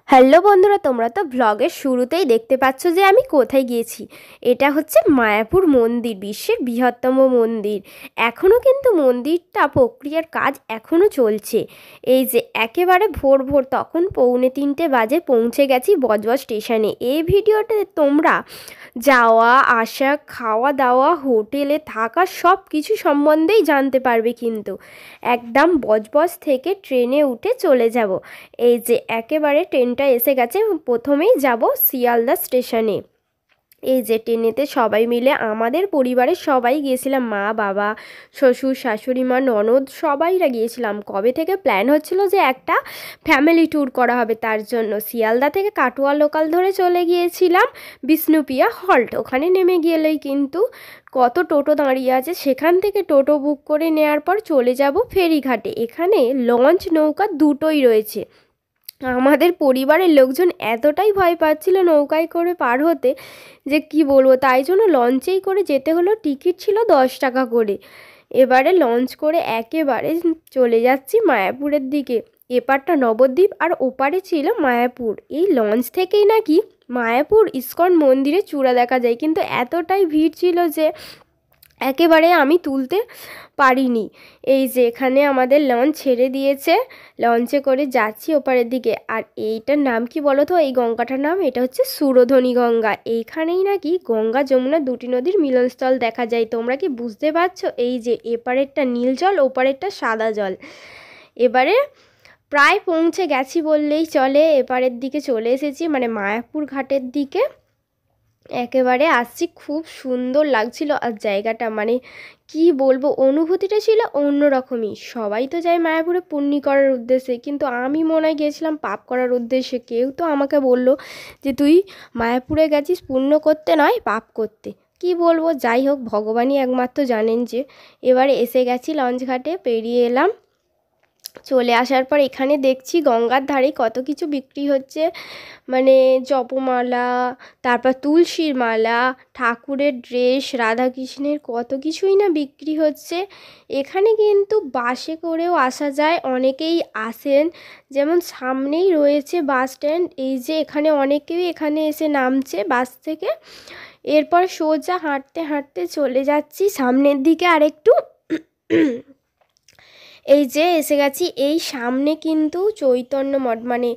Hello বন্ধুরা, তোমরা তো ব্লগের শুরুতেই দেখতে পাচ্ছ যে আমি কোথায় গিয়েছি। এটা হচ্ছে মায়াপুর মন্দির, বিশ্বের বৃহত্তম মন্দির। এখনও কিন্তু মন্দিরটা প্রক্রিয়ার কাজ এখনও চলছে। এই যে একেবারে ভোর ভোর, তখন 2:45 বাজে পৌঁছে গেছি বজবজ স্টেশনে। এই ভিডিওতে তোমরা যাওয়া আসা, খাওয়া দাওয়া, হোটেলে থাকা সব কিছু সম্বন্ধেই জানতে পারবে। কিন্তু একদম বজবজ থেকে ট্রেনে উঠে চলে যাব। এই যে একেবারে ট্রেনটা এসে গেছে। প্রথমেই যাব শিয়ালদা স্টেশনে। এই যে ট্রেনেতে সবাই মিলে, আমাদের পরিবারের সবাই গিয়েছিলাম, মা বাবা শ্বশুর শাশুড়ি মা ননদ সবাইরা গিয়েছিলাম। কবে থেকে প্ল্যান হচ্ছিল যে একটা ফ্যামিলি ট্যুর করা হবে, তার জন্য শিয়ালদা থেকে কাটোয়া লোকাল ধরে চলে গিয়েছিলাম বিষ্ণুপ্রিয়া হল্ট। ওখানে নেমে গেলেই কিন্তু কত টোটো দাঁড়িয়ে আছে, সেখান থেকে টোটো বুক করে নেওয়ার পর চলে যাব ফেরিঘাটে। এখানে লঞ্চ নৌকা দুটোই রয়েছে। আমাদের পরিবারের লোকজন এতটাই ভয় পাচ্ছিল নৌকায় করে পার হতে যে কি বলবো, তাই জন্য লঞ্চেই করে যেতে হলো। টিকিট ছিল 10 টাকা করে। এবারে লঞ্চ করে একেবারে চলে যাচ্ছি মায়াপুরের দিকে। এপারটা নবদ্বীপ আর ওপারে ছিল মায়াপুর। এই লঞ্চ থেকেই নাকি মায়াপুর ইস্কন মন্দিরে চূড়া দেখা যায়, কিন্তু এতটাই ভিড় ছিল যে একেবারে আমি তুলতে পারিনি। এই যে এখানে আমাদের লঞ্চ ছেড়ে দিয়েছে, লঞ্চে করে যাচ্ছি ওপারের দিকে। আর এইটার নাম কি বলো তো, এই গঙ্গাটার নাম, এটা হচ্ছে সুরধনী গঙ্গা। এইখানেই নাকি গঙ্গা যমুনা দুটি নদীর মিলনস্থল দেখা যায়। তোমরা কি বুঝতে পারছো? এই যে এপারেরটা নীল জল, ওপারেরটা সাদা জল। এবারে প্রায় পৌঁছে গেছি বললেই চলে। এপারের দিকে চলে এসেছি, মানে মায়াপুর ঘাটের দিকে একেবারে আসছি। খুব সুন্দর লাগছিল। আর জায়গাটা মানে কি বলবো, অনুভূতিটা ছিল অন্যরকমই। সবাই তো যায় মায়াপুরে পুণ্য করার উদ্দেশ্যে, কিন্তু আমি মনে হয় গিয়েছিলাম পাপ করার উদ্দেশ্যে। কেউ তো আমাকে বলল যে তুই মায়াপুরে গেছিস পুণ্য করতে নয় পাপ করতে। কি বলবো, যাই হোক, ভগবানই একমাত্র জানেন। যে এবারে এসে গেছি লঞ্চ ঘাটে, পেরিয়ে এলাম। চলে আসার পর এখানে দেখছি গঙ্গার ধারে কত কিছু বিক্রি হচ্ছে, মানে জপমালা, তারপর তুলসীর মালা, ঠাকুরের ড্রেস, রাধাকৃষ্ণের কত কিছুই না বিক্রি হচ্ছে। এখানে কিন্তু বাসে করেও আসা যায়, অনেকেই আসেন। যেমন সামনেই রয়েছে বাস স্ট্যান্ড। এই যে এখানে অনেকেই এখানে এসে নামছে বাস থেকে। এরপর সোজা হাঁটতে হাঁটতে চলে যাচ্ছি সামনের দিকে আরেকটু। এই যে এসে গেছি। এই সামনে কিন্তু চৈতন্য মঠ, মানে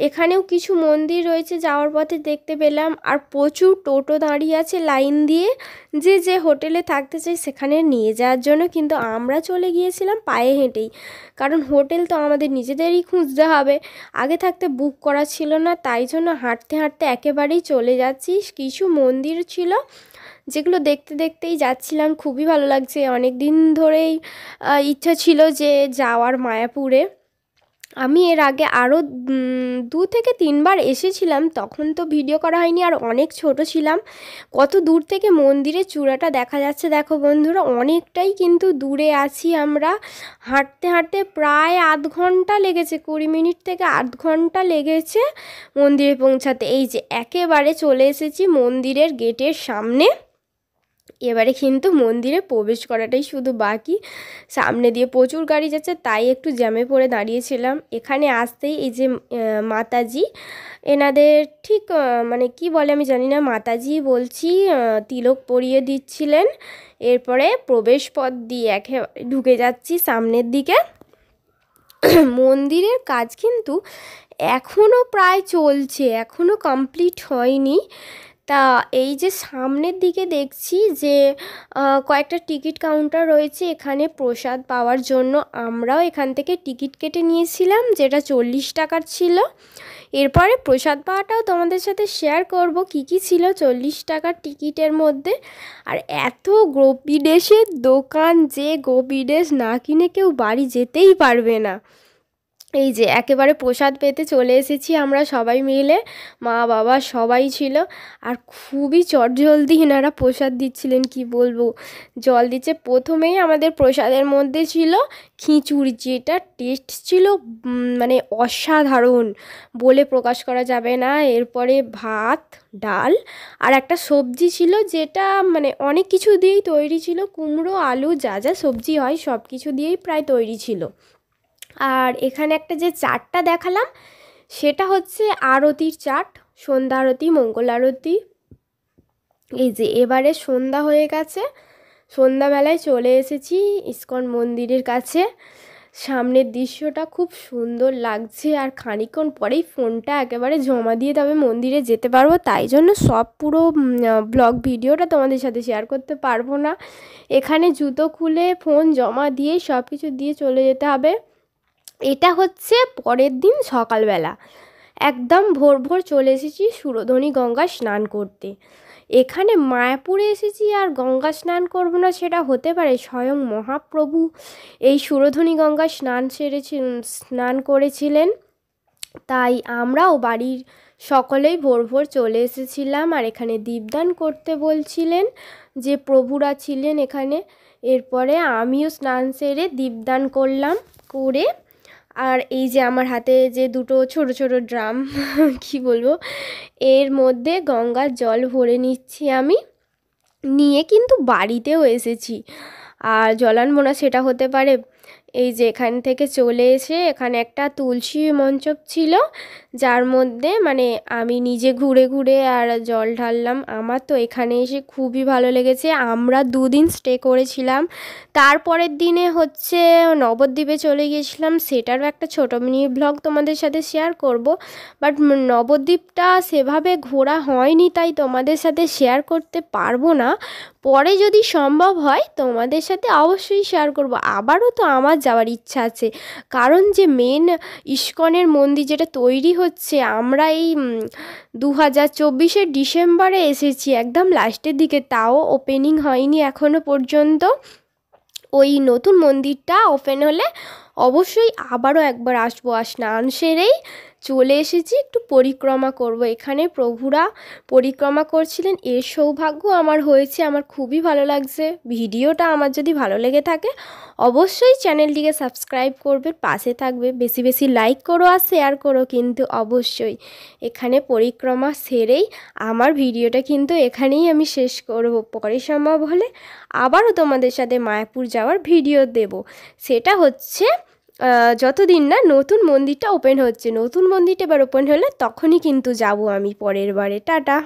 এখানেও কিছু মন্দির রয়েছে যাওয়ার পথে দেখতে পেলাম। আর প্রচুর টোটো দাঁড়িয়ে আছে লাইন দিয়ে, যে যে হোটেলে থাকতে চাই সেখানে নিয়ে যাওয়ার জন্য। কিন্তু আমরা চলে গিয়েছিলাম পায়ে হেঁটেই, কারণ হোটেল তো আমাদের নিজেদেরই খুঁজতে হবে, আগে থাকতে বুক করা ছিল না। তাই জন্য হাঁটতে হাঁটতে একেবারেই চলে যাচ্ছি। কিছু মন্দির ছিল যেগুলো দেখতে দেখতেই যাচ্ছিলাম। খুবই ভালো লাগছে। অনেক দিন ধরেই ইচ্ছা ছিল যে যাওয়ার মায়াপুরে। আমি এর আগে আরও 2 থেকে 3 বার এসেছিলাম, তখন তো ভিডিও করা হয়নি, আর অনেক ছোট ছিলাম। কত দূর থেকে মন্দিরের চূড়াটা দেখা যাচ্ছে দেখো বন্ধুরা, অনেকটাই কিন্তু দূরে আছি আমরা। হাঁটতে হাঁটতে প্রায় আধ ঘন্টা লেগেছে, 20 মিনিট থেকে আধ ঘন্টা লেগেছে মন্দিরে পৌঁছাতে। এই যে একেবারে চলে এসেছি মন্দিরের গেটের সামনে। এবারে কিন্তু মন্দিরে প্রবেশ করাটাই শুধু বাকি। সামনে দিয়ে প্রচুর গাড়ি যাচ্ছে, তাই একটু জ্যামে পড়ে দাঁড়িয়েছিলাম। এখানে আসতেই এই যে মাতাজি, এনাদের ঠিক মানে কি বলে আমি জানি না, মাতাজি বলছি, তিলক পরিয়ে দিচ্ছিলেন। এরপরে প্রবেশ পথ দিয়ে একেবারে ঢুকে যাচ্ছি সামনের দিকে। মন্দিরের কাজ কিন্তু এখনও প্রায় চলছে, এখনও কমপ্লিট হয়নি। তা এই যে সামনের দিকে দেখছি যে কয়েকটা টিকিট কাউন্টার রয়েছে এখানে প্রসাদ পাওয়ার জন্য। আমরাও এখান থেকে টিকিট কেটে নিয়েছিলাম, যেটা 40 টাকার ছিল। এরপরে প্রসাদ পাওয়াটাও তোমাদের সাথে শেয়ার করব কি কি ছিল 40 টাকার টিকিটের মধ্যে। আর এত গোপীডেশের দোকান, যে গোপীডেশ না কিনে কেউ বাড়ি যেতেই পারবে না। এই যে একেবারে প্রসাদ পেতে চলে এসেছি আমরা সবাই মিলে, মা বাবা সবাই ছিল। আর খুবই চটজলদি এনারা প্রসাদ দিচ্ছিলেন, কি বলবো। জল দিচ্ছে। প্রথমেই আমাদের প্রসাদের মধ্যে ছিল খিচুড়ি, যেটা টেস্ট ছিল মানে অসাধারণ, বলে প্রকাশ করা যাবে না। এরপরে ভাত, ডাল আর একটা সবজি ছিল, যেটা মানে অনেক কিছু দিয়েই তৈরি ছিল। কুমড়ো, আলু, যা যা সবজি হয় সব কিছু দিয়েই প্রায় তৈরি ছিল। আর এখানে একটা যে চাটটা দেখালাম, সেটা হচ্ছে আরতির চাট, সন্ধ্যা আরতি, মঙ্গল আরতি। এই যে এবারে সন্ধ্যা হয়ে গেছে, সন্ধ্যাবেলায় চলে এসেছি ইস্কন মন্দিরের কাছে। সামনের দৃশ্যটা খুব সুন্দর লাগছে, আর খানিকক্ষণ পরেই ফোনটা একেবারে জমা দিয়ে তবে মন্দিরে যেতে পারবো, তাই জন্য সব পুরো ব্লগ ভিডিওটা তোমাদের সাথে শেয়ার করতে পারবো না। এখানে জুতো খুলে ফোন জমা দিয়ে সব কিছু দিয়ে চলে যেতে হবে। এটা হচ্ছে পরের দিন সকালবেলা, একদম ভোর ভোর চলে এসেছি সুরধনী গঙ্গা স্নান করতে। এখানে মায়াপুরে এসেছি আর গঙ্গা স্নান করব না সেটা হতে পারে? স্বয়ং মহাপ্রভু এই সুরধনী গঙ্গা স্নান করেছিলেন, তাই আমরাও বাড়ির সকলেই ভোর ভোর চলে এসেছিলাম। আর এখানে দীপদান করতে বলছিলেন যে প্রভুরা ছিলেন এখানে। এরপরে আমিও স্নান সেরে দীপদান করলাম, করে আর এই যে আমার হাতে যে দুটো ছোট ছোট ড্রাম কি বলবো, এর মধ্যে গঙ্গার জল ভরে নিচ্ছি আমি, নিয়ে কিন্তু বাড়িতেও এসেছি। আর জল আনবো না সেটা হতে পারে? এই যে এখান থেকে চলে এসে এখানে একটা তুলসী মঞ্চপ ছিল, যার মধ্যে মানে আমি নিজে ঘুরে ঘুরে আর জল ঢাললাম। আমার তো এখানে এসে খুবই ভালো লেগেছে। আমরা 2 দিন স্টে করেছিলাম, তারপরের দিনে হচ্ছে নবদ্বীপে চলে গিয়েছিলাম, সেটারও একটা ছোটো মিনি ব্লগ তোমাদের সাথে শেয়ার করব। বাট নবদ্বীপটা সেভাবে ঘোরা হয়নি, তাই তোমাদের সাথে শেয়ার করতে পারবো না। পরে যদি সম্ভব হয় তোমাদের সাথে অবশ্যই শেয়ার করব। আবারও তো আমার যাওয়ার ইচ্ছা আছে, কারণ যে মেন ইস্কনের মন্দির যেটা তৈরি হচ্ছে, আমরা এই 2024-এর ডিসেম্বরে এসেছি, একদম লাস্টের দিকে, তাও ওপেনিং হয়নি এখনও পর্যন্ত। ওই নতুন মন্দিরটা ওপেন হলে অবশ্যই আবারও একবার আসবো। আর স্নান সেরেই চলে এসেছি, একটু পরিক্রমা করব। এখানে প্রভুরা পরিক্রমা করছিলেন, এর সৌভাগ্য আমার হয়েছে। আমার খুবই ভালো লাগছে। ভিডিওটা আমার যদি ভালো লেগে থাকে অবশ্যই চ্যানেলটিকে সাবস্ক্রাইব করবে, পাশে থাকবে, বেশি বেশি লাইক করো আর শেয়ার করো কিন্তু অবশ্যই। এখানে পরিক্রমা সেরেই আমার ভিডিওটা কিন্তু এখানেই আমি শেষ করব। পরে সম্ভব হলে আবারও তোমাদের সাথে মায়াপুর যাওয়ার ভিডিও দেব। সেটা হচ্ছে যতদিন না নতুন মন্দিরটা ওপেন হচ্ছে। নতুন মন্দিরটা এবার ওপেন হলে তখনই কিন্তু যাব আমি পরের বারে। টাটা।